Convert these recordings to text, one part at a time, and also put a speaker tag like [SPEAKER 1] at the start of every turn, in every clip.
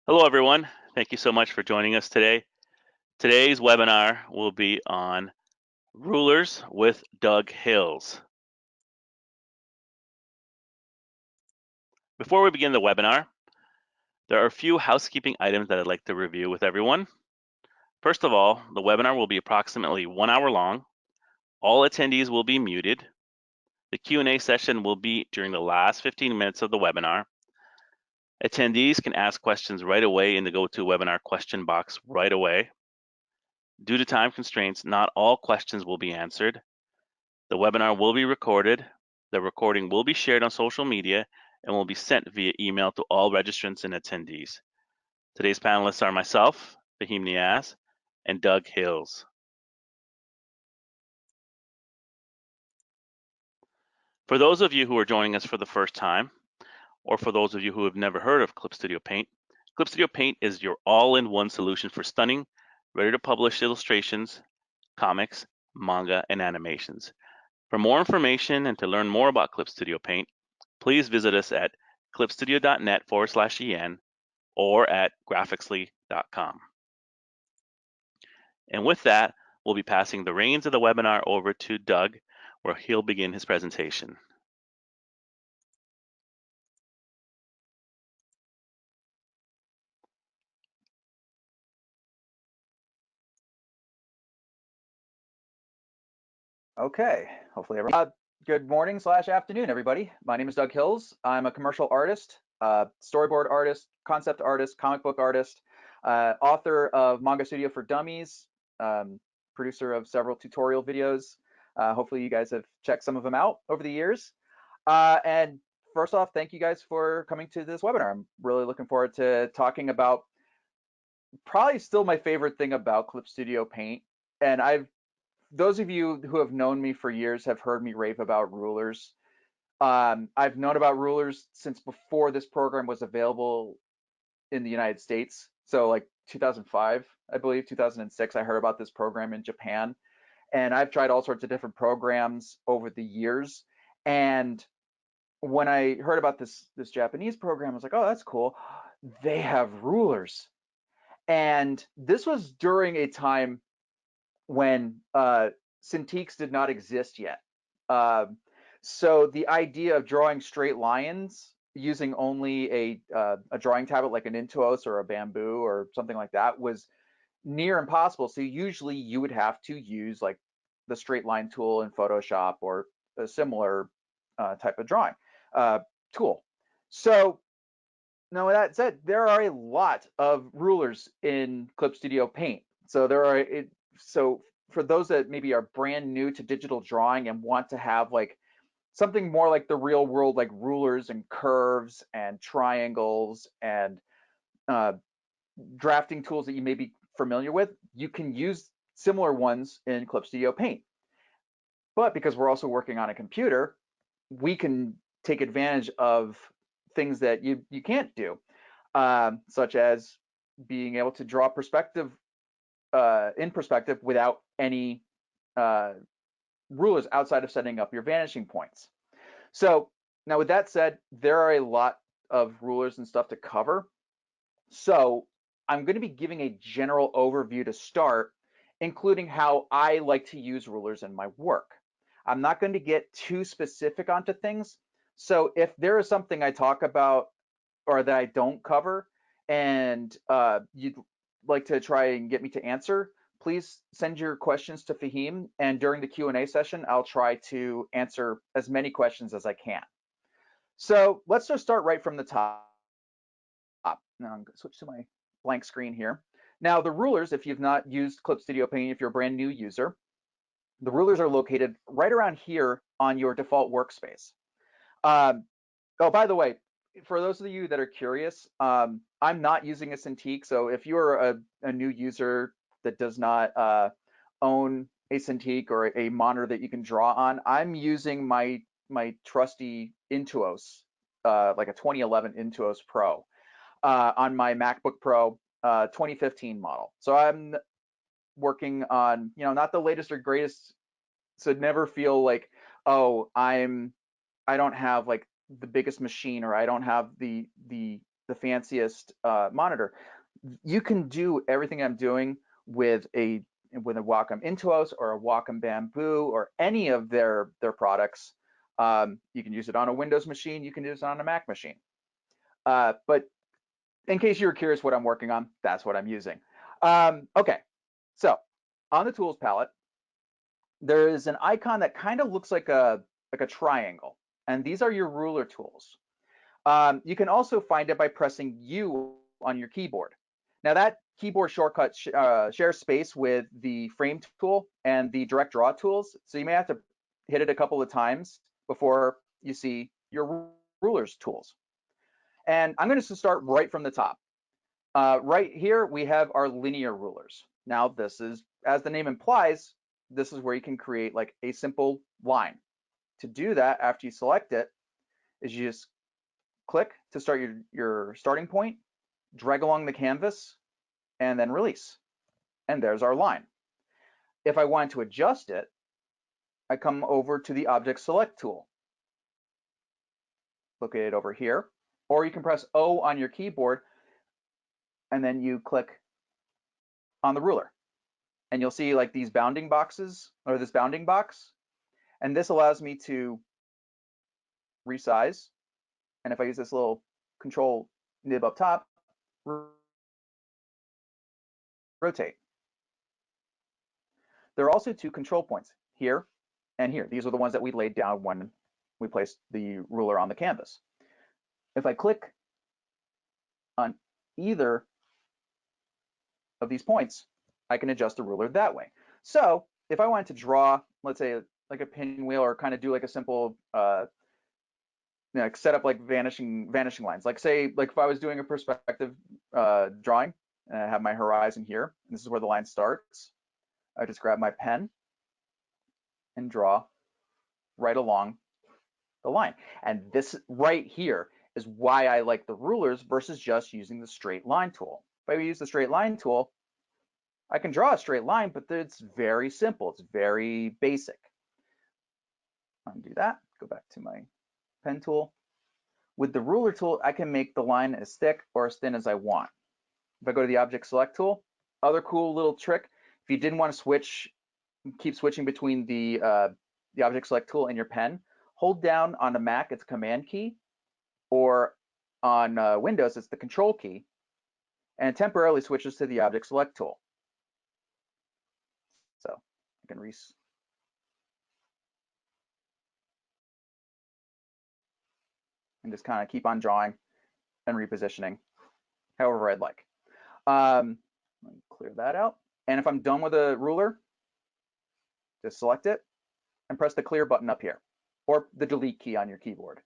[SPEAKER 1] Hello, everyone. Thank you so much for joining us today. Today's webinar will be on rulers with Doug Hills. Before we begin the webinar, there are a few housekeeping items that I'd like to review with everyone. First of all, the webinar will be approximately 1 hour long. All attendees will be muted. The Q&A session will be during the last 15 minutes of the webinar. Attendees can ask questions right away in the GoToWebinar question box right away. Due to time constraints, not all questions will be answered. The webinar will be recorded. The recording will be shared on social media and will be sent via email to all registrants and attendees. Today's panelists are myself, Fahim Niaz, and Doug Hills. For those of you who are joining us for the first time, or for those of you who have never heard of Clip Studio Paint, Clip Studio Paint is your all-in-one solution for stunning, ready-to-publish illustrations, comics, manga, and animations. For more information and to learn more about Clip Studio Paint, please visit us at clipstudio.net/en or at graphixly.com. And with that, we'll be passing the reins of the webinar over to Doug, where he'll begin his presentation.
[SPEAKER 2] Okay, hopefully everyone. Good morning / afternoon, everybody. My name is Doug Hills. I'm a commercial artist, storyboard artist, concept artist, comic book artist, author of Manga Studio For Dummies, producer of several tutorial videos. Hopefully you guys have checked some of them out over the years. And first off, thank you guys for coming to this webinar. I'm really looking forward to talking about probably still my favorite thing about Clip Studio Paint. And those of you who have known me for years have heard me rave about rulers. I've known about rulers since before this program was available in the United States. So like 2005, I believe, 2006, I heard about this program in Japan. And I've tried all sorts of different programs over the years. And when I heard about this Japanese program, I was like, oh, that's cool. They have rulers. And this was during a time when Cintiqs did not exist yet. So the idea of drawing straight lines using only a drawing tablet like an Intuos or a Bamboo or something like that was near impossible. So usually you would have to use like the straight line tool in Photoshop or a similar type of drawing tool. So now with that said, there are a lot of rulers in Clip Studio Paint. So so for those that maybe are brand new to digital drawing and want to have like something more like the real world, like rulers and curves and triangles and uh, drafting tools that you may be familiar with, you can use similar ones in Clip Studio Paint. But because we're also working on a computer, we can take advantage of things that you can't do, such as being able to draw perspective in perspective without any rulers outside of setting up your vanishing points. So now with that said, there are a lot of rulers and stuff to cover. So I'm going to be giving a general overview to start, including how I like to use rulers in my work. I'm not going to get too specific onto things. So if there is something I talk about or that I don't cover and you'd like to try and get me to answer, please send your questions to Fahim. And during the Q&A session, I'll try to answer as many questions as I can. So let's just start right from the top. Now I'm going to switch to my blank screen here. Now the rulers, if you've not used Clip Studio Paint, if you're a brand new user, the rulers are located right around here on your default workspace. Oh, by the way, for those of you that are curious, I'm not using a Cintiq. So if you're a new user that does not own a Cintiq or a monitor that you can draw on, I'm using my trusty Intuos, like a 2011 Intuos Pro, on my MacBook Pro 2015 model. So I'm working on, not the latest or greatest. So never feel like, oh, I don't have like the biggest machine, or I don't have the the fanciest monitor. You can do everything I'm doing with a Wacom Intuos or a Wacom Bamboo or any of their products. You can use it on a Windows machine. You can use it on a Mac machine. But in case you're curious what I'm working on, that's what I'm using. Okay, so on the tools palette, there is an icon that kind of looks like a triangle, and these are your ruler tools. You can also find it by pressing U on your keyboard. Now that keyboard shortcut shares space with the frame tool and the direct draw tools, so you may have to hit it a couple of times before you see your rulers tools. And I'm going to start right from the top. Right here, we have our linear rulers. Now this is, as the name implies, this is where you can create like a simple line. To do that, after you select it, is you just click to start your starting point, drag along the canvas, and then release. And there's our line. If I want to adjust it, I come over to the Object Select tool, located over here, or you can press O on your keyboard, and then you click on the ruler. And you'll see like these bounding boxes, or this bounding box, and this allows me to resize. And if I use this little control nib up top, rotate. There are also two control points, here and here. These are the ones that we laid down when we placed the ruler on the canvas. If I click on either of these points, I can adjust the ruler that way. So if I wanted to draw, let's say like a pinwheel, or kind of do like a simple set up like vanishing lines. Like say, like if I was doing a perspective drawing, and I have my horizon here, and this is where the line starts, I just grab my pen and draw right along the line. And this right here is why I like the rulers versus just using the straight line tool. If I use the straight line tool, I can draw a straight line, but it's very simple. It's very basic. Undo that, go back to my pen tool. With the ruler tool, I can make the line as thick or as thin as I want. If I go to the Object Select tool, other cool little trick, if you didn't want to keep switching between the Object Select tool and your pen, hold down on a Mac, it's Command key, or on Windows, it's the Control key, and it temporarily switches to the Object Select tool. So I can and just kind of keep on drawing and repositioning however I'd like. Let me clear that out. And if I'm done with a ruler, just select it and press the clear button up here, or the delete key on your keyboard.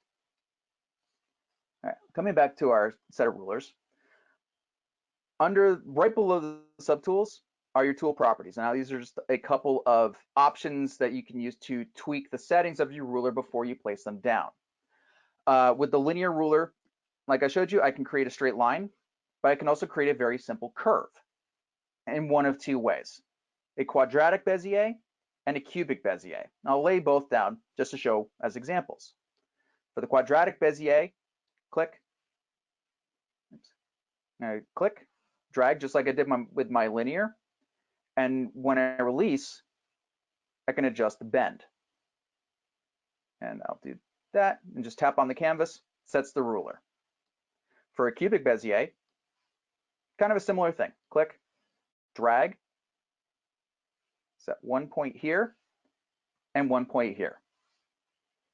[SPEAKER 2] All right, coming back to our set of rulers. Right below the subtools are your tool properties. Now these are just a couple of options that you can use to tweak the settings of your ruler before you place them down. With the linear ruler, like I showed you, I can create a straight line, but I can also create a very simple curve in one of two ways: a quadratic Bezier and a cubic Bezier. I'll lay both down just to show as examples. For the quadratic Bezier, click, click, drag, just like I did with my linear. And when I release, I can adjust the bend. And I'll do that and just tap on the canvas, sets the ruler. For a cubic Bezier, kind of a similar thing. Click, drag, set one point here and one point here.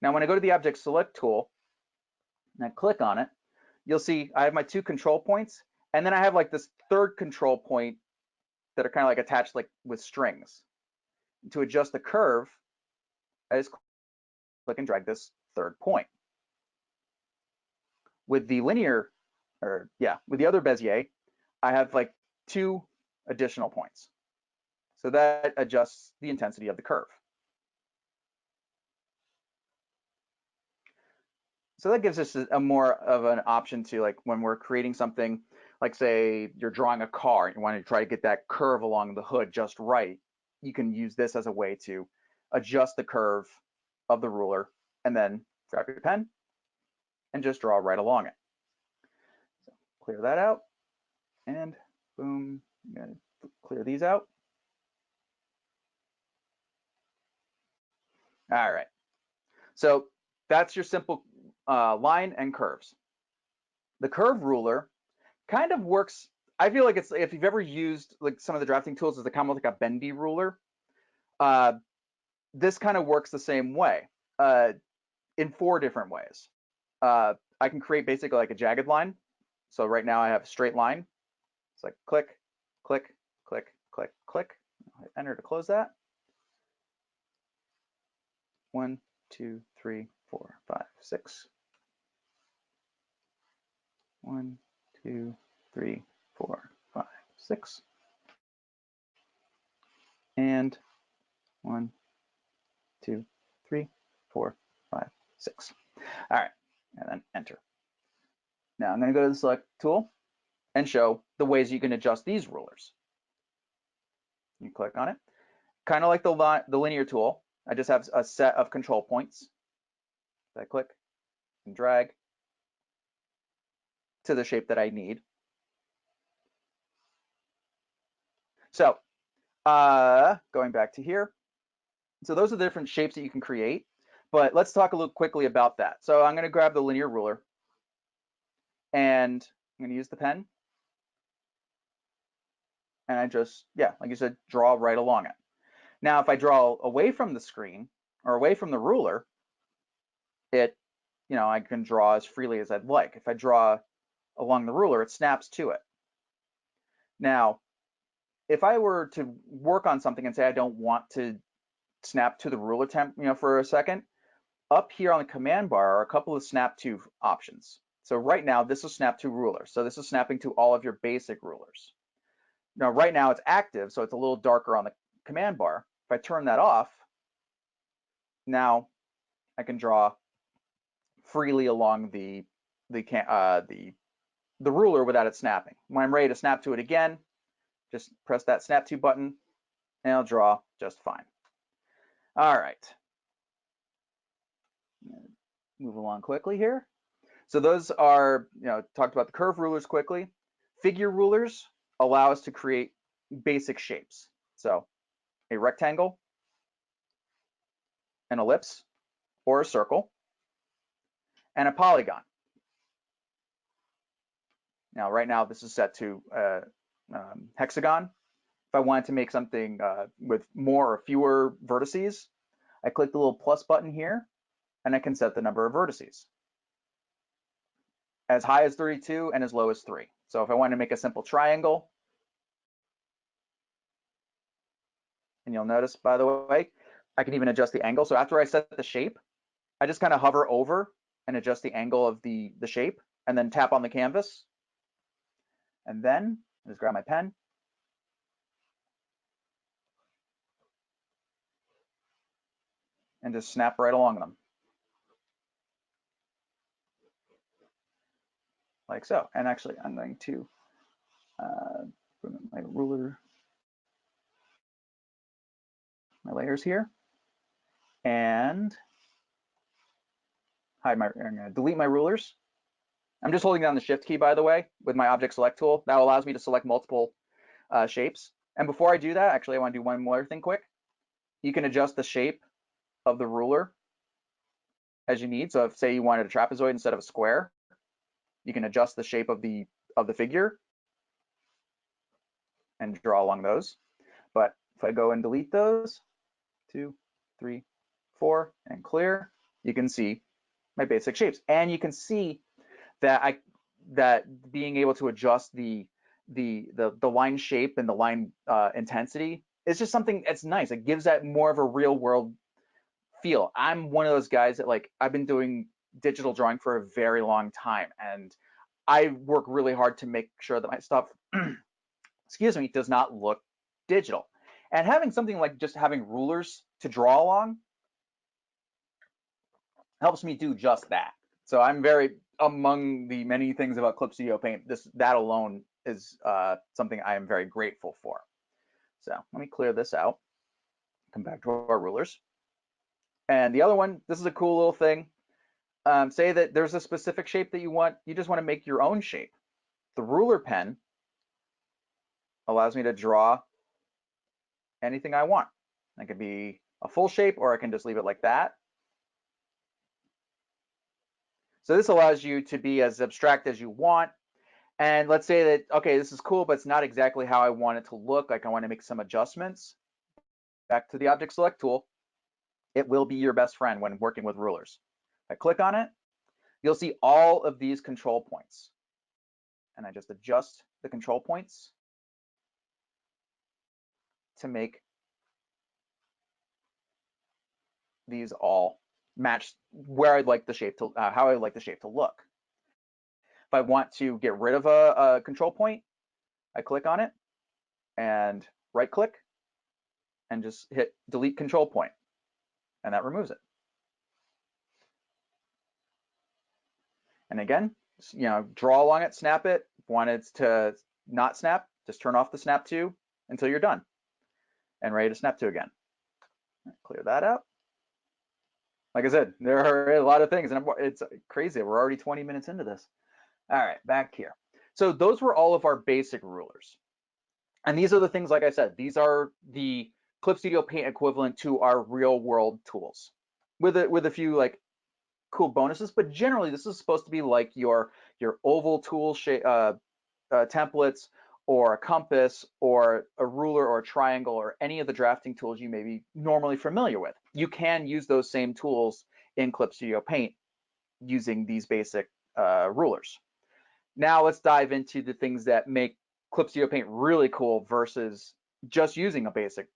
[SPEAKER 2] Now when I go to the Object Select tool and I click on it, you'll see I have my two control points, and then I have like this third control point that are kind of like attached like with strings. To adjust the curve, I just click and drag this third point. With the linear, with the other Bezier, I have like two additional points. So that adjusts the intensity of the curve. So that gives us a more of an option to, like, when we're creating something, like say you're drawing a car and you want to try to get that curve along the hood just right, you can use this as a way to adjust the curve of the ruler, and then grab your pen and just draw right along it. So clear that out, and boom, I'm gonna clear these out. All right, so that's your simple line and curves. The curve ruler kind of works. I feel like it's, if you've ever used like some of the drafting tools, it's kind of like a bendy ruler. This kind of works the same way in 4 different ways. I can create basically like a jagged line. So right now I have a straight line. It's like click, click, click, click, click. I'll hit enter to close that. 1, 2, 3, 4, 5, 6. 1, 2, 3, 4, 5, 6. And 1, 2, 3, 4, 5, 6. All right, and then enter. Now I'm going to go to the select tool and show the ways you can adjust these rulers. You click on it, kind of like the linear tool. I just have a set of control points. I click and drag to the shape that I need. So going back to here, so those are the different shapes that you can create, but let's talk a little quickly about that. So I'm going to grab the linear ruler and I'm going to use the pen, and I just, yeah, like you said, draw right along it. Now, if I draw away from the screen or away from the ruler, it, you know, I can draw as freely as I'd like. If I draw along the ruler, it snaps to it. Now, if I were to work on something and say I don't want to snap to the ruler for a second, up here on the command bar are a couple of snap to options. So right now, this is snap to ruler. So this is snapping to all of your basic rulers. Now, right now it's active, so it's a little darker on the command bar. If I turn that off, now I can draw freely along the ruler without it snapping. When I'm ready to snap to it again, just press that snap to button, and I'll draw just fine. All right. Move along quickly here. So those are, talked about the curve rulers quickly. Figure rulers allow us to create basic shapes. So a rectangle, an ellipse, or a circle, and a polygon. Now, right now, this is set to hexagon. If I wanted to make something with more or fewer vertices, I click the little plus button here, and I can set the number of vertices. As high as 32 and as low as 3. So if I want to make a simple triangle, and you'll notice, by the way, I can even adjust the angle. So after I set the shape, I just kind of hover over and adjust the angle of the shape, and then tap on the canvas. And then just grab my pen. And just snap right along them. Like so. And actually, I'm going to bring up my ruler, my layers here, and I'm going to delete my rulers. I'm just holding down the shift key, by the way, with my object select tool. That allows me to select multiple shapes. And before I do that, actually, I want to do one more thing quick. You can adjust the shape of the ruler as you need. So if, say, you wanted a trapezoid instead of a square, you can adjust the shape of the figure and draw along those. But if I go and delete those, 2, 3, 4, and clear, you can see my basic shapes. And you can see that being able to adjust the line shape and the line intensity is just something that's nice. It gives that more of a real world feel. I'm one of those guys that, like, I've been doing digital drawing for a very long time, and I work really hard to make sure that my stuff excuse me, does not look digital. And having something like just having rulers to draw along helps me do just that. So I'm very, among the many things about Clip Studio Paint, that alone is something I am very grateful for. So let me clear this out. Come back to our rulers. And the other one, this is a cool little thing. Say that there's a specific shape that you just want to make your own shape. The ruler pen allows me to draw anything I want. It could be a full shape, or I can just leave it like that. So this allows you to be as abstract as you want. And let's say that, okay, this is cool, but it's not exactly how I want it to look. Like I want to make some adjustments. Back to the object select tool. It will be your best friend when working with rulers. If I click on it, you'll see all of these control points. And I just adjust the control points to make these all match where I'd like the shape to, how I'd like the shape to look. If I want to get rid of a control point, I click on it and right click and just hit delete control point, and that removes it. And again, you know, draw along it, snap it. If you want it to not snap, just turn off the snap to until you're done and ready to snap to again. Clear that out. Like I said, there are a lot of things, and it's crazy. We're already 20 minutes into this. All right, back here. So those were all of our basic rulers. And these are the things, like I said, these are the Clip Studio Paint equivalent to our real world tools with a few like cool bonuses, but generally this is supposed to be like your oval tool shape, templates, or a compass, or a ruler, or a triangle, or any of the drafting tools you may be normally familiar with. You can use those same tools in Clip Studio Paint using these basic rulers. Now let's dive into the things that make Clip Studio Paint really cool versus just using a basic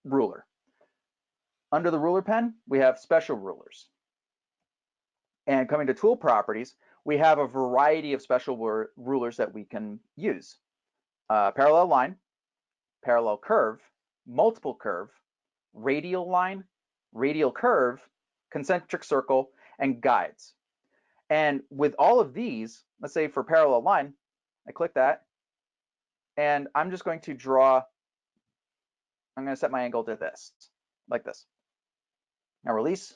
[SPEAKER 2] ruler. Under the ruler pen, we have special rulers. And coming to tool properties, we have a variety of special rulers that we can use. Parallel line, parallel curve, multiple curve, radial line, radial curve, concentric circle, and guides. And with all of these, let's say for parallel line, I click that, and I'm just going to draw, I'm going to set my angle to this, like this. Now release,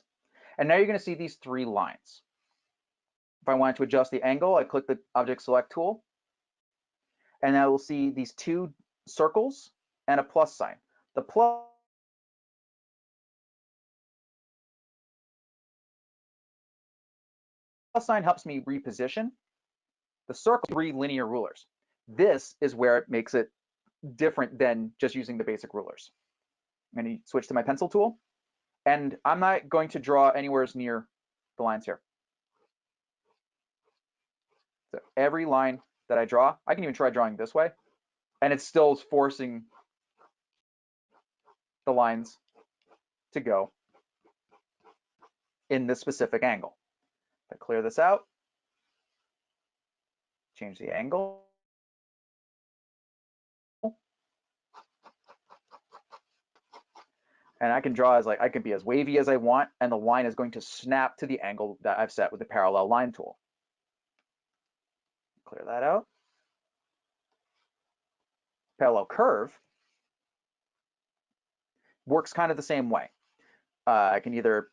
[SPEAKER 2] and now you're going to see these three lines. If I wanted to adjust the angle, I click the object select tool, and I will see these two circles and a plus sign. The plus sign helps me reposition. The circle, three linear rulers. This is where it makes it different than just using the basic rulers. I'm going to switch to my pencil tool, and I'm not going to draw anywhere near the lines here. So every line that I draw, I can even try drawing this way, and it's still forcing the lines to go in this specific angle. If I clear this out, change the angle, and I can draw as I can be as wavy as I want, and the line is going to snap to the angle that I've set with the parallel line tool. Clear that out. Parallel curve works kind of the same way. I can either,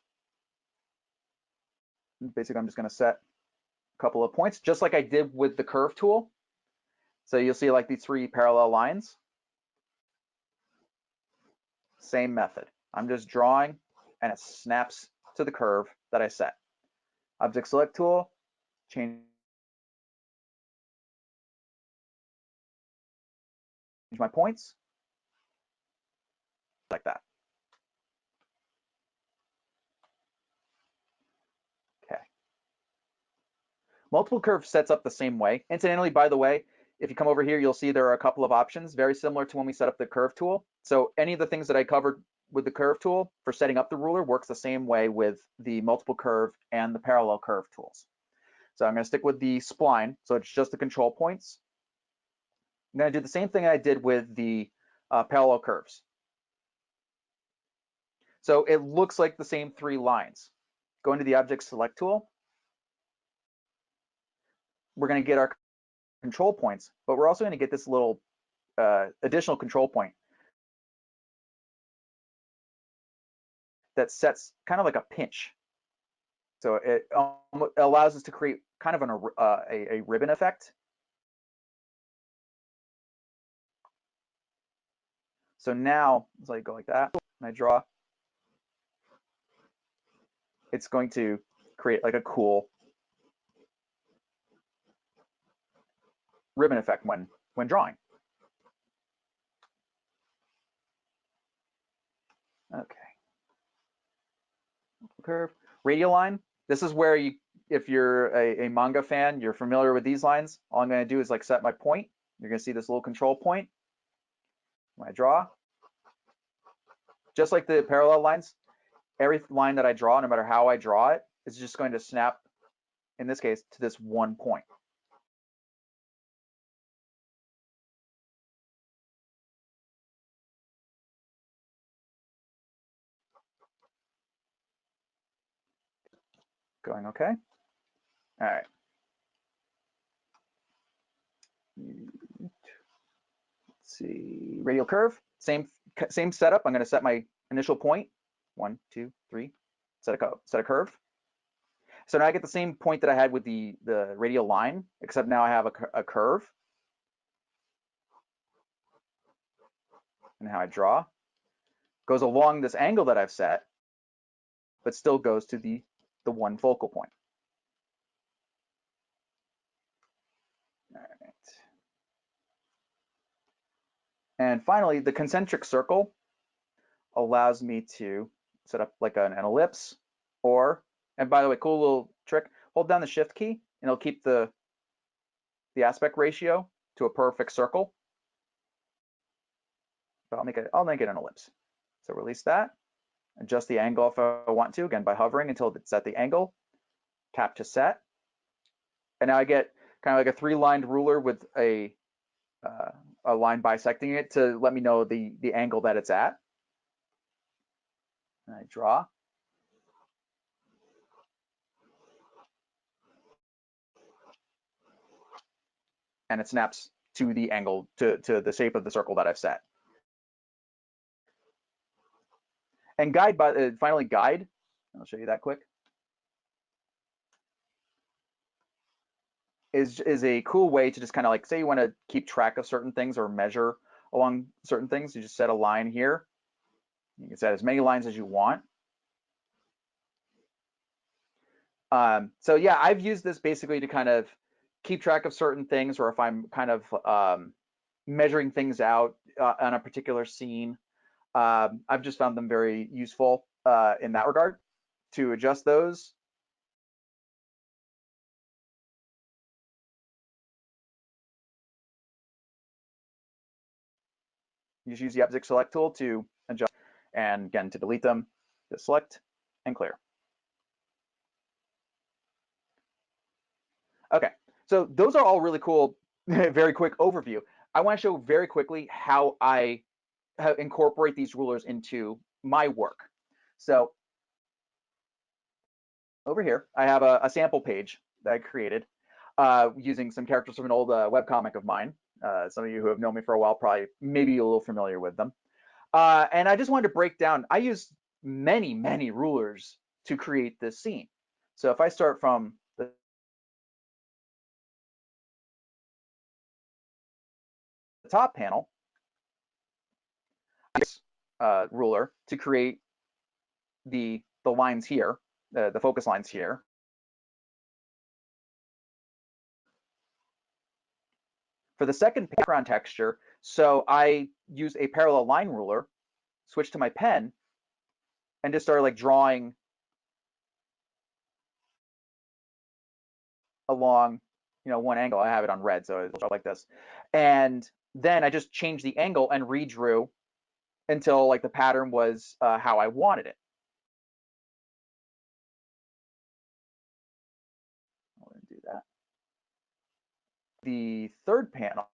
[SPEAKER 2] basically I'm just going to set a couple of points, just like I did with the curve tool. So you'll see like these three parallel lines. Same method. I'm just drawing, and it snaps to the curve that I set. Object select tool, change my points, like that. Okay. Multiple curve sets up the same way. Incidentally, by the way, if you come over here, you'll see there are a couple of options very similar to when we set up the curve tool. So any of the things that I covered with the curve tool for setting up the ruler works the same way with the multiple curve and the parallel curve tools. So I'm going to stick with the spline. So it's just the control points. I'm going to do the same thing I did with the parallel curves. So it looks like the same three lines. Go into the object select tool. We're going to get our control points, but we're also going to get this little additional control point that sets kind of like a pinch. So it allows us to create kind of a ribbon effect So now, as I go like that, and I draw, it's going to create like a cool ribbon effect when drawing. Okay. Curve. Radial line. This is where you, if you're a manga fan, you're familiar with these lines. All I'm going to do is like set my point. You're going to see this little control point. When I draw, just like the parallel lines, every line that I draw, no matter how I draw it, is just going to snap, in this case, to this one point. Going okay. All right. Let's see, radial curve, same setup. I'm going to set my initial point, 1, 2, 3, set a curve. So now I get the same point that I had with the radial line, except now I have a curve. And how I draw goes along this angle that I've set, but still goes to the one focal point. All right. And finally, the concentric circle allows me to set up like an ellipse, or, and by the way, cool little trick, hold down the shift key and it'll keep the aspect ratio to a perfect circle. But I'll make it an ellipse. So release that, adjust the angle if I want to, again by hovering until it's at the angle, tap to set. And now I get kind of like a 3-lined ruler with a line bisecting it to let me know the angle that it's at. And I draw. And it snaps to the angle, to the shape of the circle that I've set. And finally guide, I'll show you that quick, is a cool way to just kind of like, say you want to keep track of certain things or measure along certain things. You just set a line here. You can set as many lines as you want. So yeah, I've used this basically to kind of keep track of certain things, or if I'm kind of measuring things out on a particular scene. I've just found them very useful in that regard to adjust those. You just use the object select tool to adjust, and again, to delete them, just select and clear. Okay, so those are all really cool, very quick overview. I want to show very quickly how I incorporate these rulers into my work. So over here, I have a sample page that I created using some characters from an old webcomic of mine. Some of you who have known me for a while probably maybe a little familiar with them. And I just wanted to break down, I use many, many rulers to create this scene. So if I start from the top panel, ruler to create the lines here, the focus lines here. For the second background texture, so I use a parallel line ruler, switch to my pen, and just start like drawing along, one angle. I have it on red, so it's like this. And then I just changed the angle and redrew until like the pattern was how I wanted it. I'm going to do that. The third panel,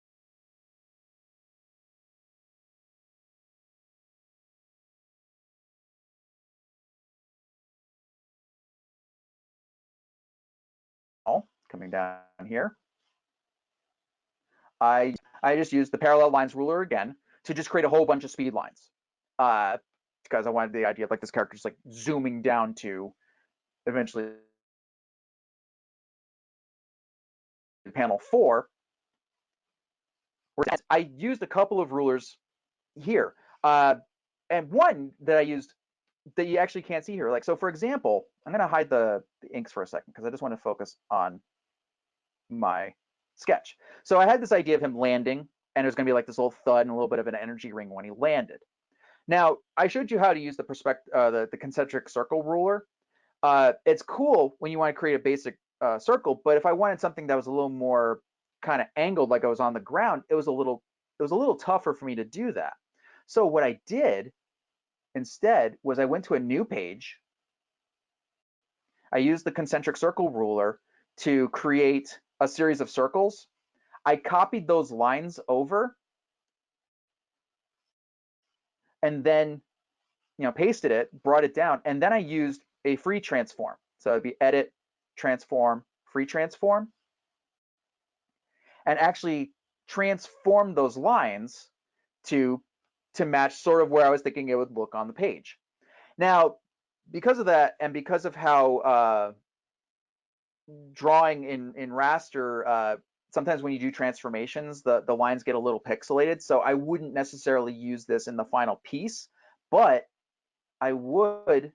[SPEAKER 2] coming down here, I just used the parallel lines ruler again to just create a whole bunch of speed lines, because I wanted the idea of like this character just like zooming down to eventually panel 4. I used a couple of rulers here. And one that I used that you actually can't see here. Like, so for example, I'm going to hide the inks for a second because I just want to focus on my sketch. So I had this idea of him landing, and it was going to be like this little thud and a little bit of an energy ring when he landed. Now, I showed you how to use the concentric circle ruler. It's cool when you want to create a basic circle, but if I wanted something that was a little more kind of angled, like I was on the ground, it was a little tougher for me to do that. So what I did instead was I went to a new page. I used the concentric circle ruler to create a series of circles. I copied those lines over and then pasted it, brought it down, and then I used a free transform. So it'd be edit, transform, free transform, and actually transform those lines to match sort of where I was thinking it would look on the page. Now, because of that, and because of how drawing in raster, sometimes when you do transformations, the lines get a little pixelated. So I wouldn't necessarily use this in the final piece, but I would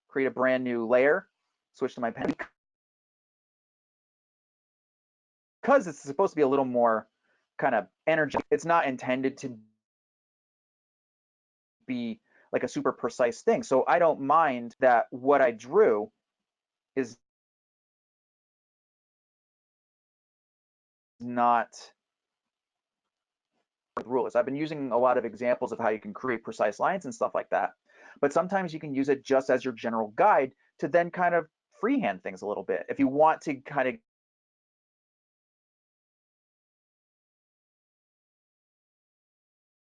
[SPEAKER 2] create a brand new layer, switch to my pen, because it's supposed to be a little more kind of energetic. It's not intended to be like a super precise thing. So I don't mind that what I drew is not with rulers. I've been using a lot of examples of how you can create precise lines and stuff like that. But sometimes you can use it just as your general guide to then kind of freehand things a little bit. If you want to kind of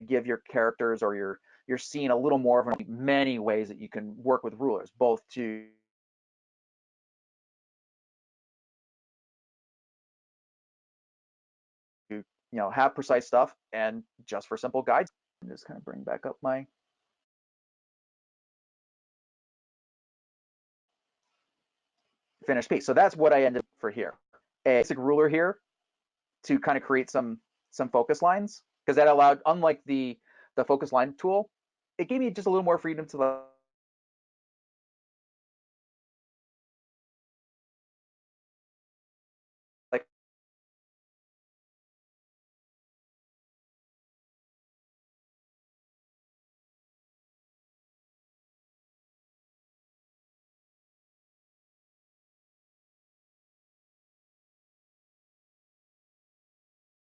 [SPEAKER 2] give your characters or your scene a little more of many ways that you can work with rulers, both to have precise stuff and just for simple guides. And just kind of bring back up my finished piece. So that's what I ended for here. A basic ruler here to kind of create some focus lines, because that allowed, unlike the focus line tool, it gave me just a little more freedom to like.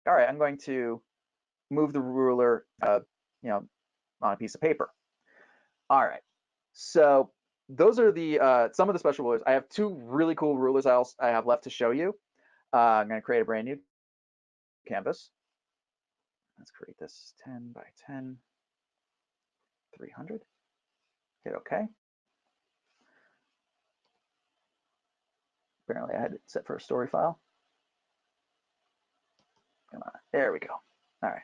[SPEAKER 2] All right, I'm going to move the ruler, on a piece of paper. All right, so those are the some of the special rulers. I have two really cool rulers I have left to show you. I'm going to create a brand new canvas. Let's create this 10 by 10, 300. Hit OK. Apparently I had it set for a story file. Come on, there we go. All right.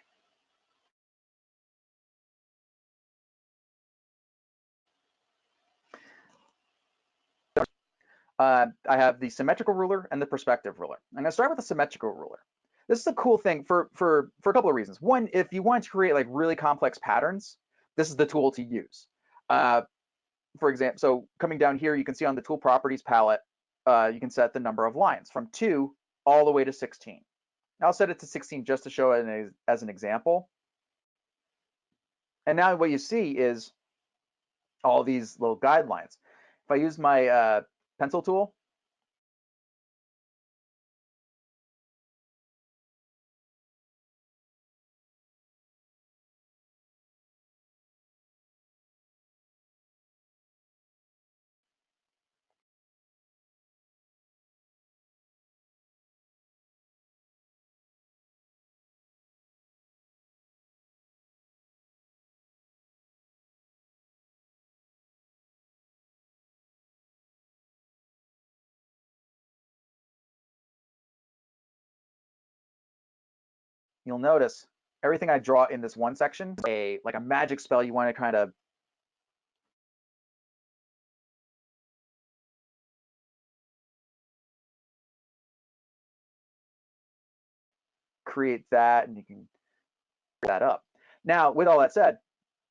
[SPEAKER 2] I have the symmetrical ruler and the perspective ruler. I'm going to start with the symmetrical ruler. This is a cool thing for a couple of reasons. One, if you want to create like really complex patterns, this is the tool to use. For example, so coming down here, you can see on the tool properties palette, you can set the number of lines from 2 all the way to 16. I'll set it to 16 just to show it as an example. And now what you see is all these little guidelines. If I use my pencil tool, you'll notice everything I draw in this one section, like a magic spell you want to kind of create that, and you can that up. Now, with all that said,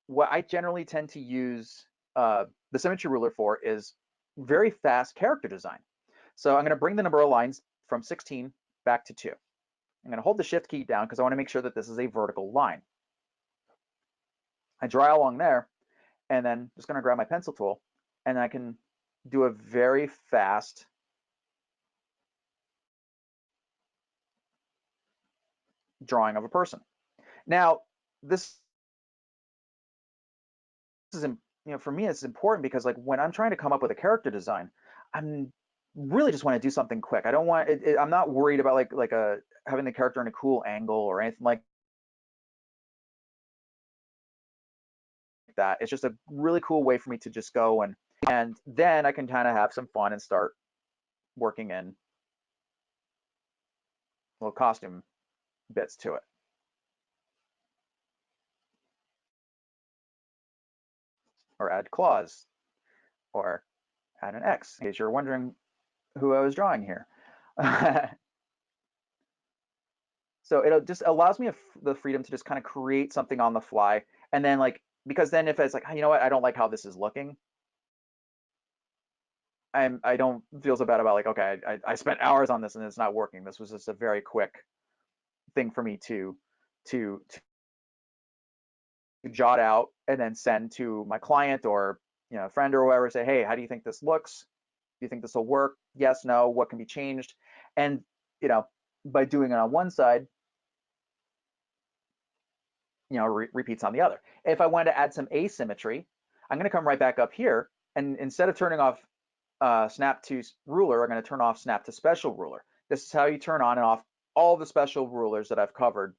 [SPEAKER 2] what I generally tend to use the symmetry ruler for is very fast character design. So I'm going to bring the number of lines from 16 back to 2. I'm going to hold the shift key down because I want to make sure that this is a vertical line. I draw along there, and then just going to grab my pencil tool, and I can do a very fast drawing of a person. Now, this is, for me, it's important because like when I'm trying to come up with a character design, I'm really just want to do something quick. I don't want I'm not worried about having the character in a cool angle or anything like that. It's just a really cool way for me to just go and then I can kind of have some fun and start working in little costume bits to it. Or add claws, or add an X, in case you're wondering who I was drawing here. So it just allows me the freedom to just kind of create something on the fly. And then because then if it's like, you know what, I don't like how this is looking, I don't feel so bad about like, okay, I spent hours on this and it's not working. This was just a very quick thing for me to jot out and then send to my client or friend or whoever, say, hey, how do you think this looks? Do you think this will work? Yes, no, what can be changed? And by doing it on one side, repeats on the other. If I wanted to add some asymmetry, I'm going to come right back up here, and instead of turning off snap to ruler, I'm going to turn off snap to special ruler. This is how you turn on and off all the special rulers that I've covered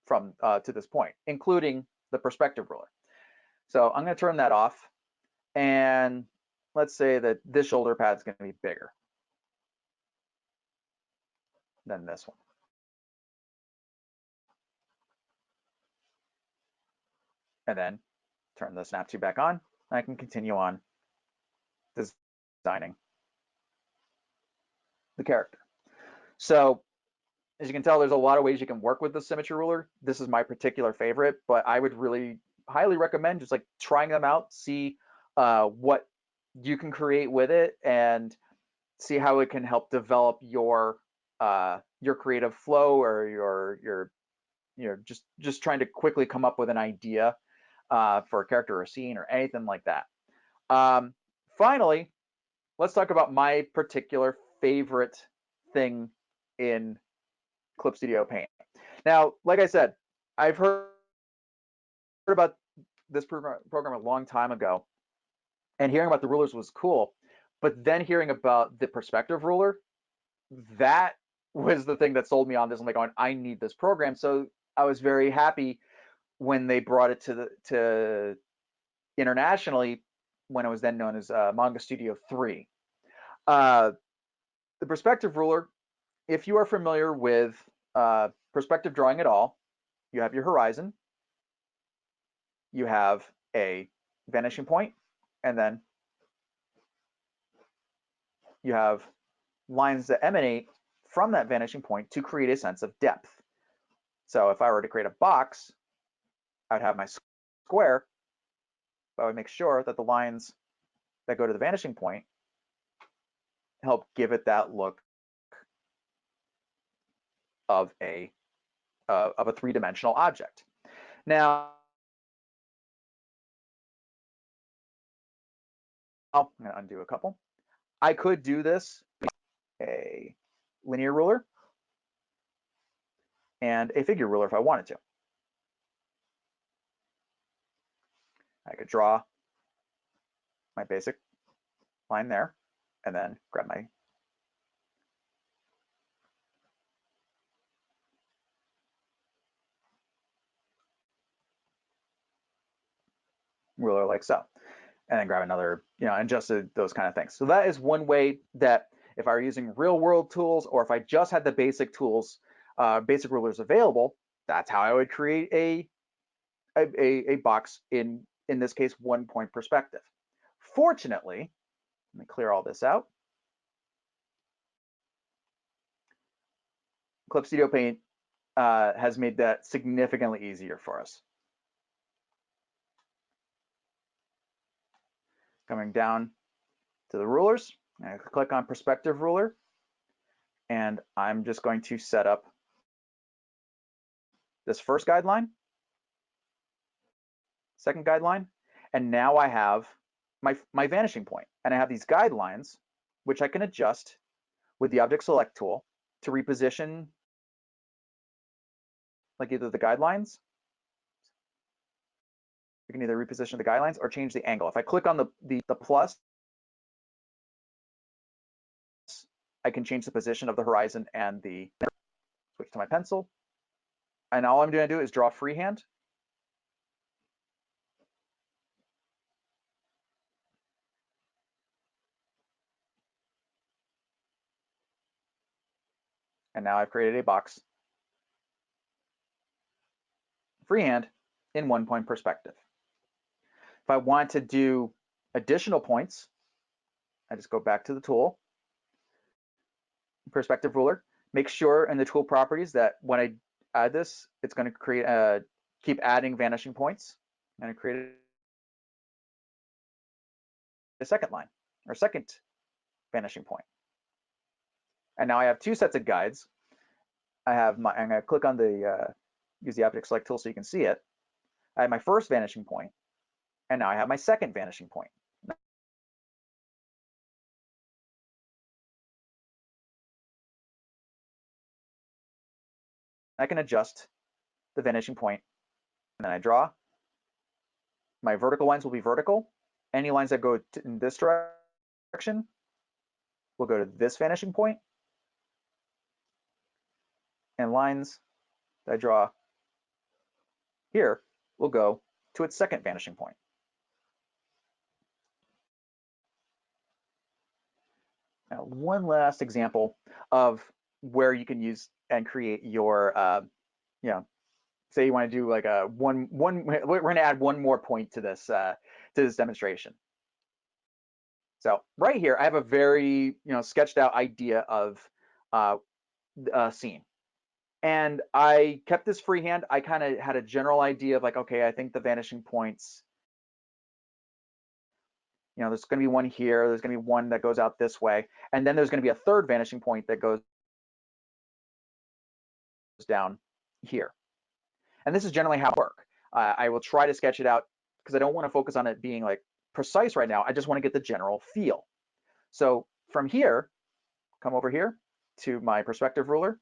[SPEAKER 2] from to this point, including the perspective ruler. So I'm going to turn that off, and let's say that this shoulder pad is going to be bigger than this one. And then turn the snap to back on. I can continue on designing the character. So as you can tell, there's a lot of ways you can work with the symmetry ruler. This is my particular favorite, but I would really highly recommend just like trying them out, see what you can create with it, and see how it can help develop your creative flow, or your just trying to quickly come up with an idea for a character or a scene or anything like that. Finally, let's talk about my particular favorite thing in Clip Studio Paint. Now, like I said, I've heard about this program a long time ago, and hearing about the rulers was cool, but then hearing about the perspective ruler, that was the thing that sold me on this. I'm like, oh, I need this program. So I was very happy when they brought it to internationally, when it was then known as Manga Studio 3. The perspective ruler, if you are familiar with perspective drawing at all, you have your horizon, you have a vanishing point, and then you have lines that emanate from that vanishing point to create a sense of depth. So if I were to create a box, I'd have my square, but I would make sure that the lines that go to the vanishing point help give it that look of a three-dimensional object. Now, I'm going to undo a couple. I could do this with a linear ruler and a figure ruler if I wanted to. I could draw my basic line there and then grab my ruler like so, and then grab another, and just those kind of things. So that is one way that if I were using real world tools, or if I just had the basic tools, basic rulers available, that's how I would create a box in this case, 1-point perspective. Fortunately, let me clear all this out. Clip Studio Paint has made that significantly easier for us. Coming down to the rulers, I click on perspective ruler, and I'm just going to set up this first guideline, second guideline, and now I have my vanishing point. And I have these guidelines, which I can adjust with the object select tool to reposition like either the guidelines. You can either reposition the guidelines or change the angle. If I click on the plus, I can change the position of the horizon and the switch to my pencil. And all I'm going to do is draw freehand. And now I've created a box freehand in 1-point perspective. If I want to do additional points, I just go back to the tool, perspective ruler, make sure in the tool properties that when I add this, it's going to create keep adding vanishing points. I'm going to create a second line or second vanishing point. And now I have two sets of guides. I'm going to click on the use the object select tool so you can see it. I have my first vanishing point, and now I have my second vanishing point. I can adjust the vanishing point, and then I draw. My vertical lines will be vertical. Any lines that go in this direction will go to this vanishing point, and lines that I draw here will go to its second vanishing point. Now, one last example of where you can use and create your, say you want to do like we're going to add one more point to this demonstration. So right here, I have a very sketched out idea of a scene. And I kept this freehand. I kind of had a general idea of like, okay, I think the vanishing points, there's going to be one here, there's going to be one that goes out this way, and then there's going to be a third vanishing point that goes down here. And this is generally how I work. I will try to sketch it out because I don't want to focus on it being like precise right now. I just want to get the general feel. So from here, come over here to my perspective ruler.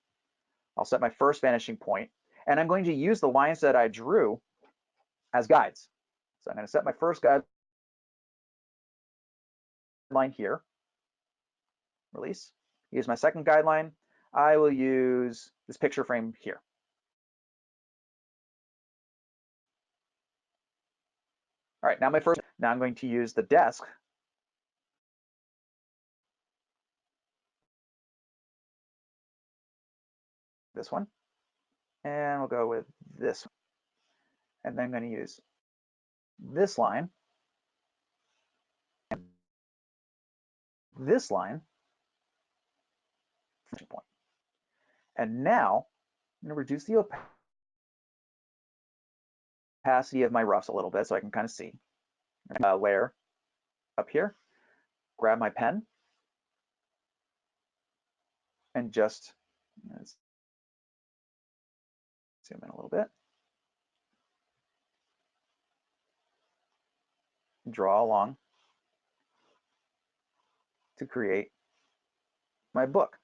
[SPEAKER 2] I'll set my first vanishing point, and I'm going to use the lines that I drew as guides. So I'm going to set my first guideline here, release. Use my second guideline. I will use this picture frame here. All right, now I'm going to use the desk. This one, and we'll go with this one. And then I'm going to use this line, and this line, point. And now I'm going to reduce the opacity of my roughs a little bit so I can kind of see. Layer up here, grab my pen, and just zoom in a little bit. Draw along to create my book.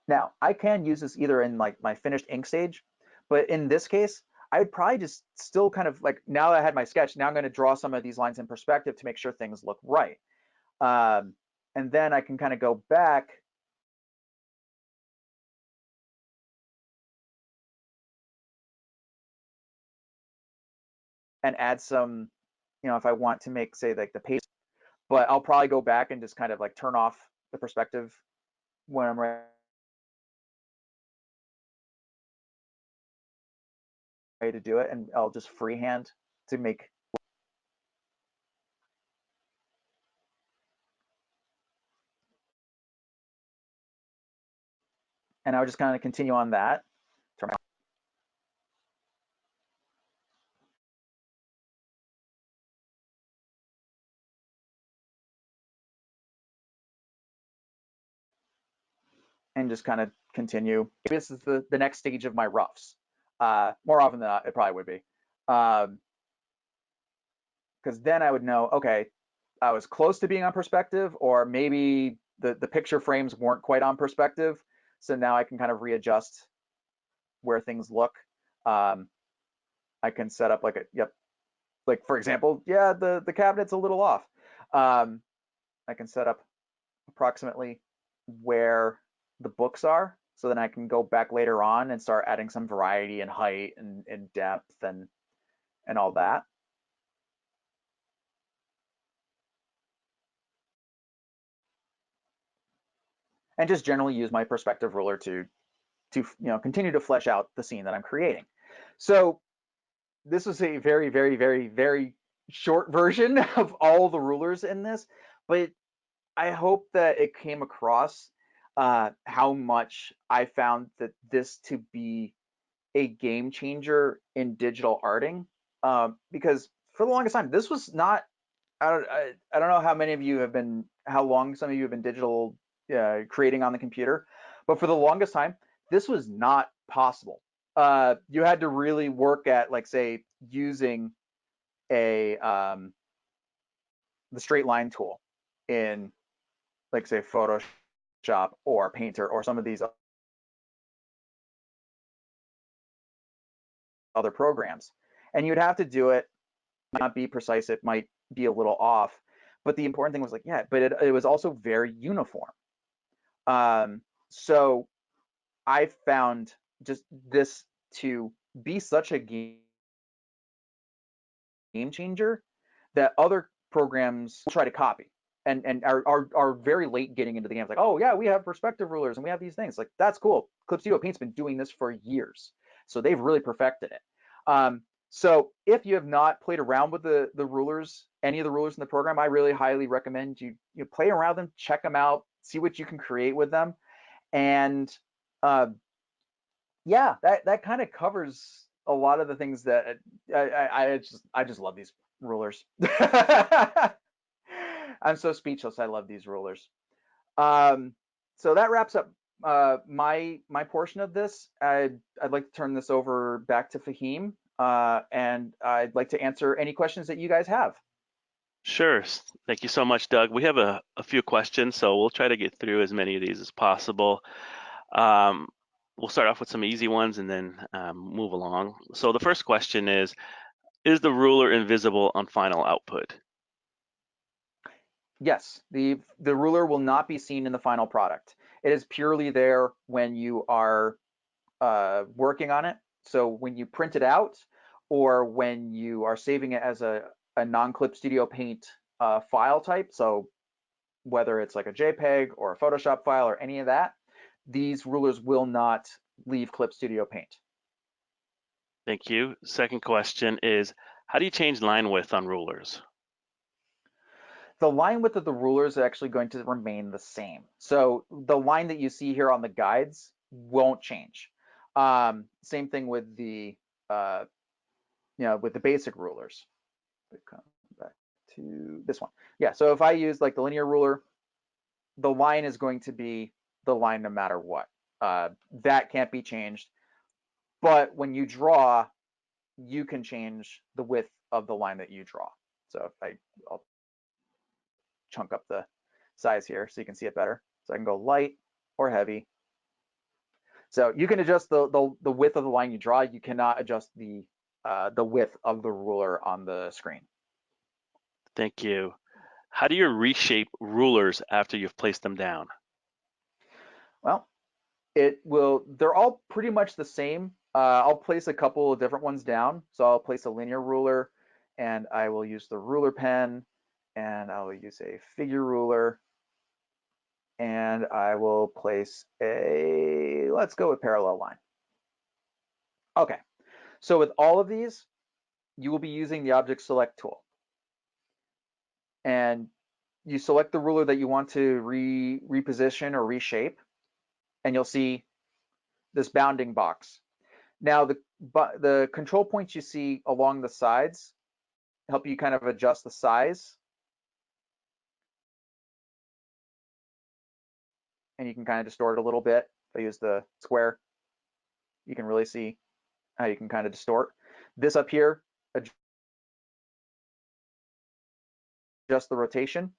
[SPEAKER 2] Now, I can use this either in like my finished ink stage, but in this case, I would probably just still kind of like, now that I had my sketch, now I'm going to draw some of these lines in perspective to make sure things look right. And then I can kind of go back and add some, if I want to make, say, like the page, but I'll probably go back and just kind of like turn off the perspective when I'm ready to do it, and I'll just freehand to make. And I'll just kind of continue on that. and just kind of continue. Maybe this is the next stage of my roughs. More often than not, it probably would be. Because then I would know, okay, I was close to being on perspective, or maybe the picture frames weren't quite on perspective. So now I can kind of readjust where things look. I can set up like a, yep, like for example, yeah, the cabinet's a little off. I can set up approximately where the books are, so then I can go back later on and start adding some variety and height and depth and all that. And just generally use my perspective ruler to continue to flesh out the scene that I'm creating. So this was a very, very, very, very short version of all the rulers in this, but I hope that it came across how much I found that this to be a game changer in digital arting. Because for the longest time, this was not. I don't know how many of you have been, how long some of you have been digital creating on the computer, but for the longest time, this was not possible. You had to really work at, like, say, using a the straight line tool in, like, say, Photoshop or Painter or some of these other programs, and you'd have to do it. Might not be precise. It might be a little off, but the important thing was, like, yeah, but it was also very uniform. So I found just this to be such a game changer that other programs try to copy and are very late getting into the game. It's like, oh yeah, we have perspective rulers and we have these things. Like, that's cool. Clip Studio Paint's been doing this for years, so they've really perfected it. So if you have not played around with the rulers, any of the rulers in the program, I really highly recommend you play around them, check them out, see what you can create with them, and yeah, that kind of covers a lot of the things that I just love these rulers. I'm so speechless. I love these rulers. So that wraps up my portion of this. I'd like to turn this over back to Fahim, and I'd like to answer any questions that you guys have.
[SPEAKER 1] Sure. Thank you so much, Doug. We have a few questions, so we'll try to get through as many of these as possible. We'll start off with some easy ones and then move along. So the first question is the ruler invisible on final output?
[SPEAKER 2] Yes, the ruler will not be seen in the final product. It is purely there when you are working on it. So when you print it out, or when you are saving it as a non-Clip Studio Paint file type, so whether it's like a JPEG or a Photoshop file or any of that, these rulers will not leave Clip Studio Paint.
[SPEAKER 1] Thank you. Second question is, how do you change line width on rulers?
[SPEAKER 2] The line width of the ruler is actually going to remain the same. So the line that you see here on the guides won't change. Same thing with the with the basic rulers. Come back to this one. Yeah, so if I use like the linear ruler, the line is going to be the line no matter what. That can't be changed. But when you draw, you can change the width of the line that you draw. So if I'll chunk up the size here so you can see it better. So I can go light or heavy. So you can adjust the width of the line you draw. You cannot adjust the width of the ruler on the screen.
[SPEAKER 1] Thank you. How do you reshape rulers after you've placed them down?
[SPEAKER 2] Well, they're all pretty much the same. I'll place a couple of different ones down. So I'll place a linear ruler, and I will use the ruler pen, and I will use a figure ruler, and I will place let's go with parallel line. Okay, so with all of these, you will be using the object select tool. And you select the ruler that you want to reposition or reshape, and you'll see this bounding box. Now the control points you see along the sides help you kind of adjust the size. and you can kind of distort it a little bit. If I use the square, you can really see how you can kind of distort. This up here, adjust the rotation.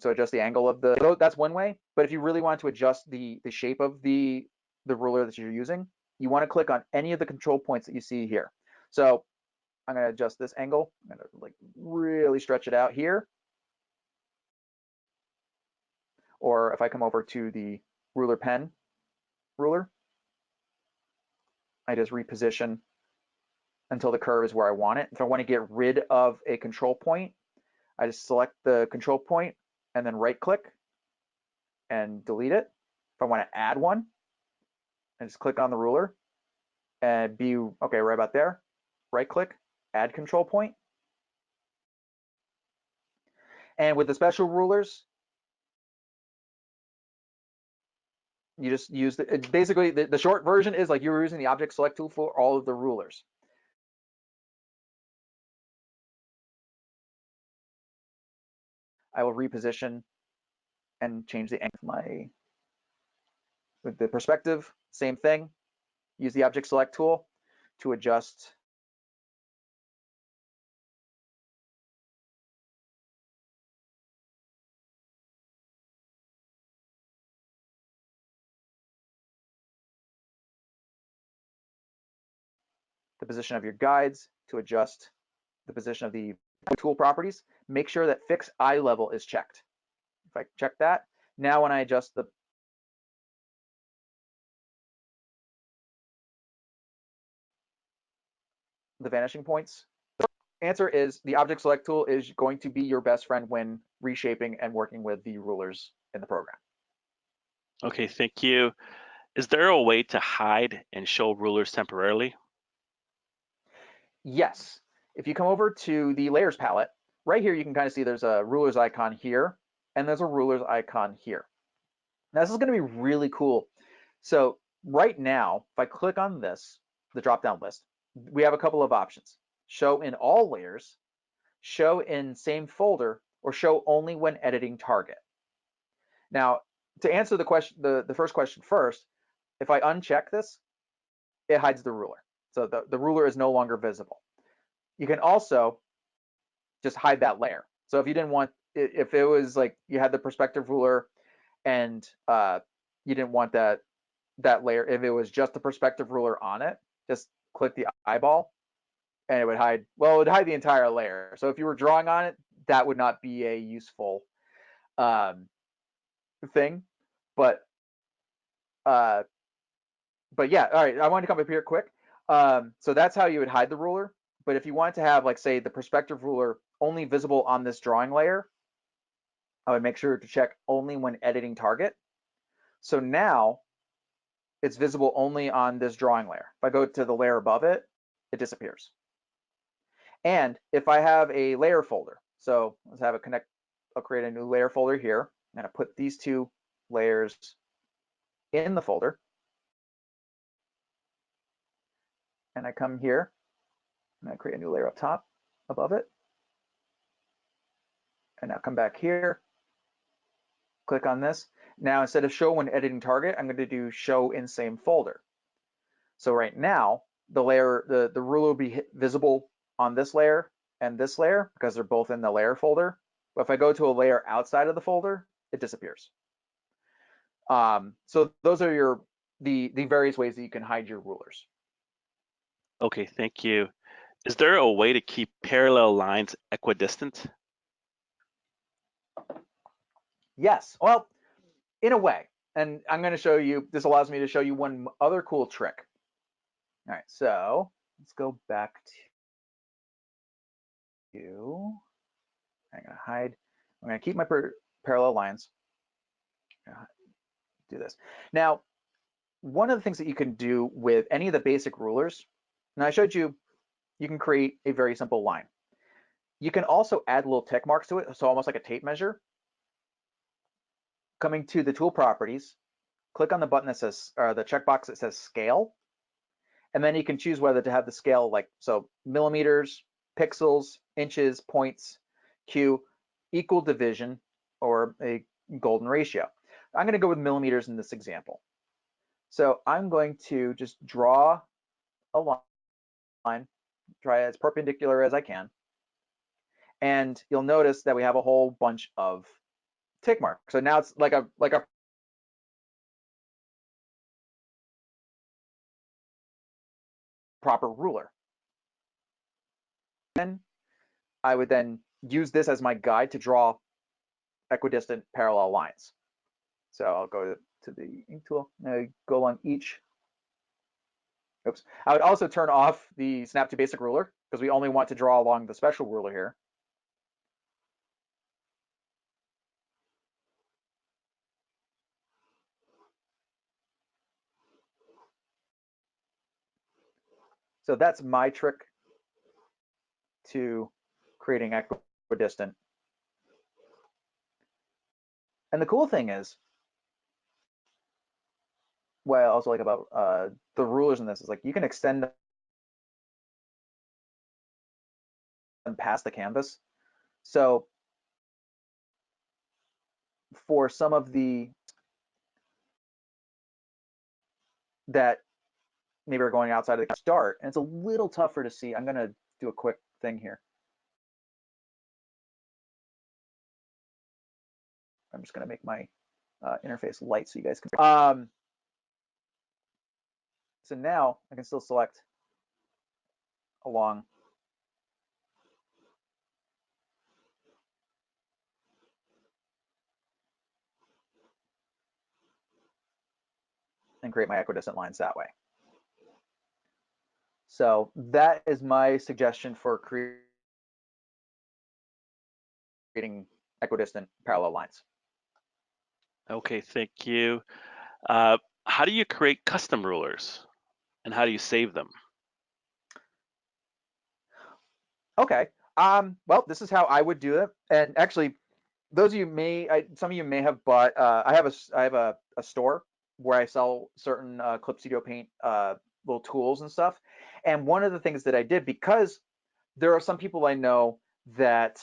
[SPEAKER 2] So adjust the angle of the, so that's one way. But if you really want to adjust the shape of the ruler that you're using, you want to click on any of the control points that you see here. So I'm going to adjust this angle. I'm going to like really stretch it out here. Or if I come over to the ruler pen ruler, I just reposition until the curve is where I want it. If I want to get rid of a control point, I just select the control point and then right click and delete it. If I want to add one, I just click on the ruler and be okay right about there. Right click, add control point. And with the special rulers, you just use basically the short version is like you were using the object select tool for all of the rulers. I will reposition and change the angle. With the perspective, same thing. Use the object select tool to adjust the position of your guides, to adjust the position of the tool properties. Make sure that fix eye level is checked. If I check that, now when I adjust the vanishing points, the answer is the object select tool is going to be your best friend when reshaping and working with the rulers in the program.
[SPEAKER 1] Okay, thank you. Is there a way to hide and show rulers temporarily?
[SPEAKER 2] Yes. If you come over to the layers palette, right here you can kind of see there's a rulers icon here, and there's a rulers icon here. Now this is going to be really cool. So right now, if I click on this, the drop-down list, we have a couple of options. Show in all layers, show in same folder, or show only when editing target. Now, to answer the question, the first question first, if I uncheck this, it hides the ruler. So the ruler is no longer visible. You can also just hide that layer. So if you didn't want, if it was like you had the perspective ruler and you didn't want that layer, if it was just the perspective ruler on it, just click the eyeball and it would hide, well, it would hide the entire layer. So if you were drawing on it, that would not be a useful thing. But yeah, all right, I wanted to come up here quick. So that's how you would hide the ruler. But if you want to have, like, say, the perspective ruler only visible on this drawing layer, I would make sure to check only when editing target. So now it's visible only on this drawing layer. If I go to the layer above it, it disappears. And if I have a layer folder, so let's have it connect, I'll create a new layer folder here. I'm going to put these two layers in the folder. And I come here and I create a new layer up top above it. And now come back here, click on this. Now instead of show when editing target, I'm going to do show in same folder. So right now, the layer, the ruler will be visible on this layer and this layer because they're both in the layer folder. But if I go to a layer outside of the folder, it disappears. So those are the various ways that you can hide your rulers.
[SPEAKER 1] Okay, thank you. Is there a way to keep parallel lines equidistant?
[SPEAKER 2] Yes, well, in a way. And I'm going to show you, this allows me to show you one other cool trick. All right, so let's go back to, I'm going to hide, I'm going to keep my parallel lines. Do this. Now, one of the things that you can do with any of the basic rulers, now I showed you, you can create a very simple line. You can also add little tick marks to it, so almost like a tape measure. Coming to the tool properties, click on the button that says, or the checkbox that says scale, and then you can choose whether to have the scale like, so millimeters, pixels, inches, points, Q, equal division, or a golden ratio. I'm going to go with millimeters in this example. So I'm going to just draw a line, try as perpendicular as I can. And you'll notice that we have a whole bunch of tick marks. So now it's like a proper ruler. Then I would then use this as my guide to draw equidistant parallel lines. So I'll go to the ink tool, and I go along each. Oops. I would also turn off the snap to basic ruler because we only want to draw along the special ruler here. So that's my trick to creating equidistant. And the cool thing is, what I also like about the rulers in this is like you can extend them past the canvas. So for some of the that maybe are going outside of the start, and it's a little tougher to see. I'm going to do a quick thing here. I'm just going to make my interface light so you guys can. So now I can still select along and create my equidistant lines that way. So that is my suggestion for creating equidistant parallel lines.
[SPEAKER 1] Okay, thank you. How do you create custom rulers, and how do you save them?
[SPEAKER 2] Okay. Well, this is how I would do it. And actually, those of you some of you may have bought. I have a store where I sell certain Clip Studio Paint little tools and stuff. And one of the things that I did, because there are some people I know that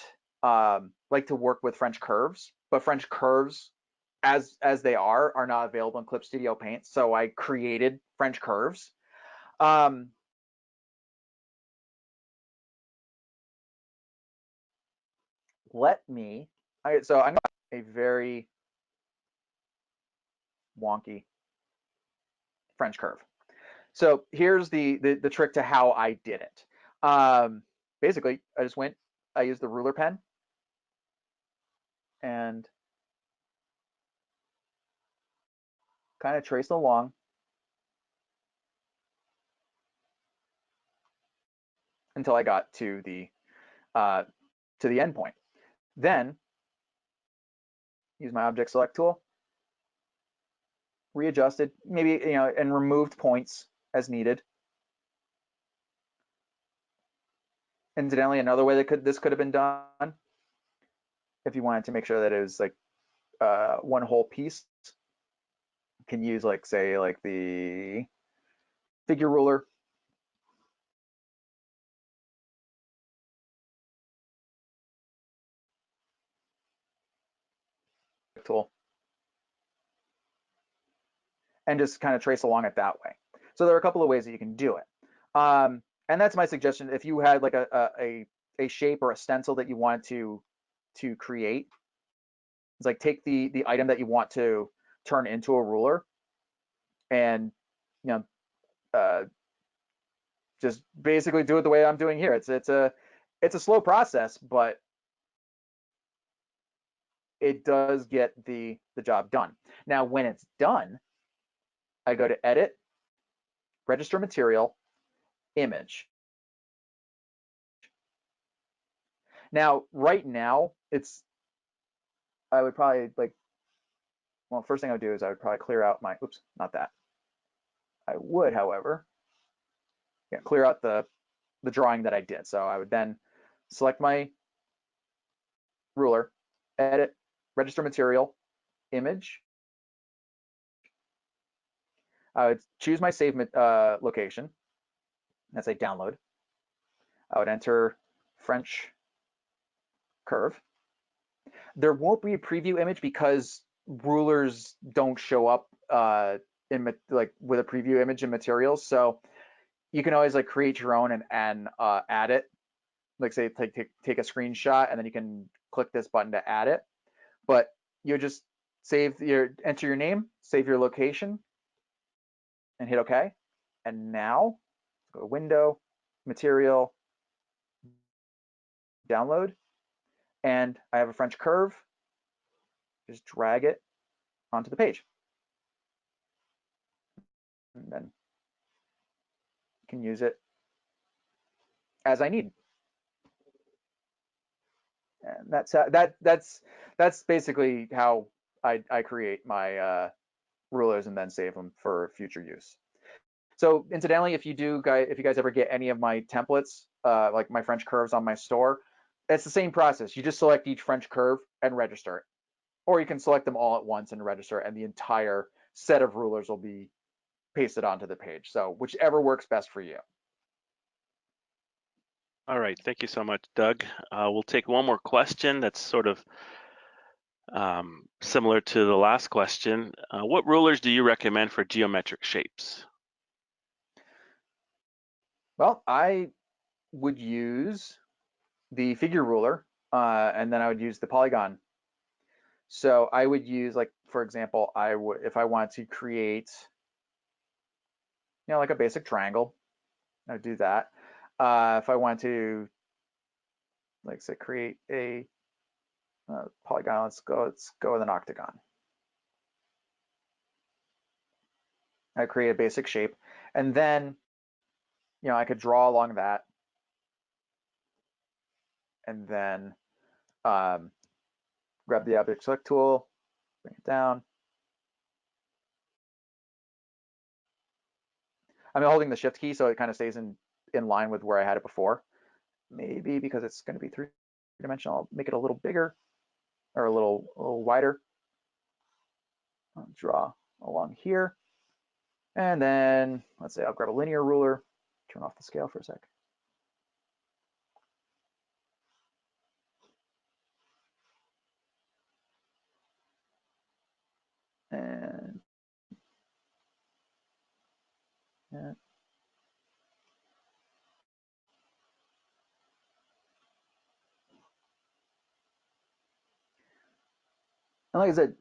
[SPEAKER 2] like to work with French curves, but French curves as they are not available in Clip Studio Paint. So I created French curves. Um, so I'm a very wonky French curve. So here's the trick to how I did it. Basically, I used the ruler pen and kind of traced along until I got to the end point. Then use my object select tool, readjusted, maybe and removed points as needed. Incidentally, another way that this could have been done, if you wanted to make sure that it was like one whole piece, you can use like say like the figure ruler tool and just kind of trace along it that way. So there are a couple of ways that you can do it. And that's my suggestion. If you had like a shape or a stencil that you wanted to create, it's like take the item that you want to turn into a ruler and you know just basically do it the way I'm doing here. It's a slow process, but it does get the job done. Now, when it's done, I go to Edit, Register Material, Image. Now, right now, I would probably well, first thing I would do is I would probably clear out oops, not that. I would, however, clear out the drawing that I did. So I would then select my ruler, Edit, Register Material, Image. I would choose my save location. Let's say download. I would enter French curve. There won't be a preview image because rulers don't show up like with a preview image in materials. So you can always like create your own and add it. Like say take a screenshot and then you can click this button to add it. But you just enter your name, save your location, and hit OK. And now go to Window, Material, Download, and I have a French curve. Just drag it onto the page, and then you can use it as I need. And that's basically how I create my rulers and then save them for future use. So incidentally, if you guys ever get any of my templates, like my French curves on my store, it's the same process. You just select each French curve and register it. Or you can select them all at once and register, and the entire set of rulers will be pasted onto the page. So whichever works best for you.
[SPEAKER 1] All right, thank you so much, Doug. We'll take one more question that's sort of similar to the last question. What rulers do you recommend for geometric shapes?
[SPEAKER 2] Well, I would use the figure ruler, and then I would use the polygon. So I would use, like, for example, if I want to create, like a basic triangle, I would do that. If I want to, like, say, create a polygon, let's go with an octagon. I create a basic shape, and then, I could draw along that, and then grab the object select tool, bring it down. I'm holding the shift key so it kind of stays in line with where I had it before. Maybe because it's going to be three-dimensional, I'll make it a little bigger or a little wider. I'll draw along here. And then let's say I'll grab a linear ruler, turn off the scale for a sec. And yeah. And like I said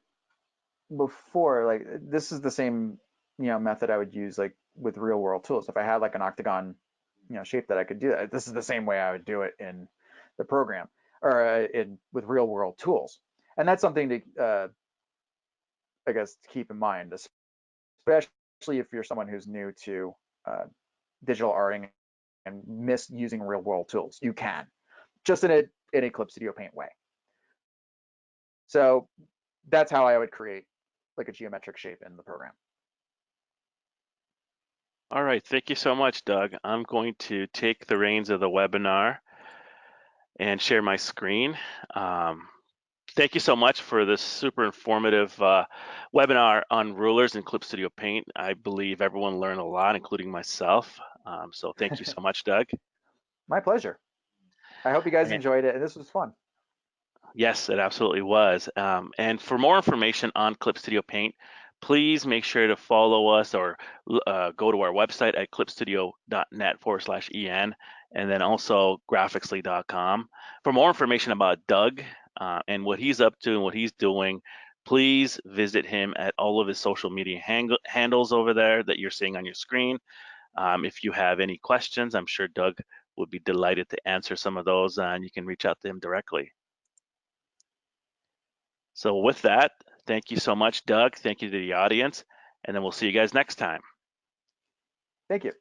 [SPEAKER 2] before, like this is the same method I would use like with real world tools. If I had like an octagon shape that I could do that, this is the same way I would do it in the program or with real world tools. And that's something to I guess to keep in mind, especially if you're someone who's new to digital arting and miss using real world tools. You can, just in a Clip Studio Paint way. So that's how I would create like a geometric shape in the program.
[SPEAKER 1] All right, thank you so much, Doug. I'm going to take the reins of the webinar and share my screen. Thank you so much for this super informative webinar on rulers in Clip Studio Paint. I believe everyone learned a lot, including myself. So thank you so much, Doug.
[SPEAKER 2] My pleasure. I hope you guys
[SPEAKER 1] And
[SPEAKER 2] enjoyed it, and this was fun.
[SPEAKER 1] yes, it absolutely was. And for more information on Clip Studio Paint, please make sure to follow us or go to our website at clipstudio.net/en, and then also graphixly.com. For more information about Doug and what he's up to and what he's doing, please visit him at all of his social media handles over there that you're seeing on your screen. If you have any questions, I'm sure Doug would be delighted to answer some of those, and you can reach out to him directly. So with that, thank you so much, Doug. Thank you to the audience, and then we'll see you guys next time.
[SPEAKER 2] Thank you.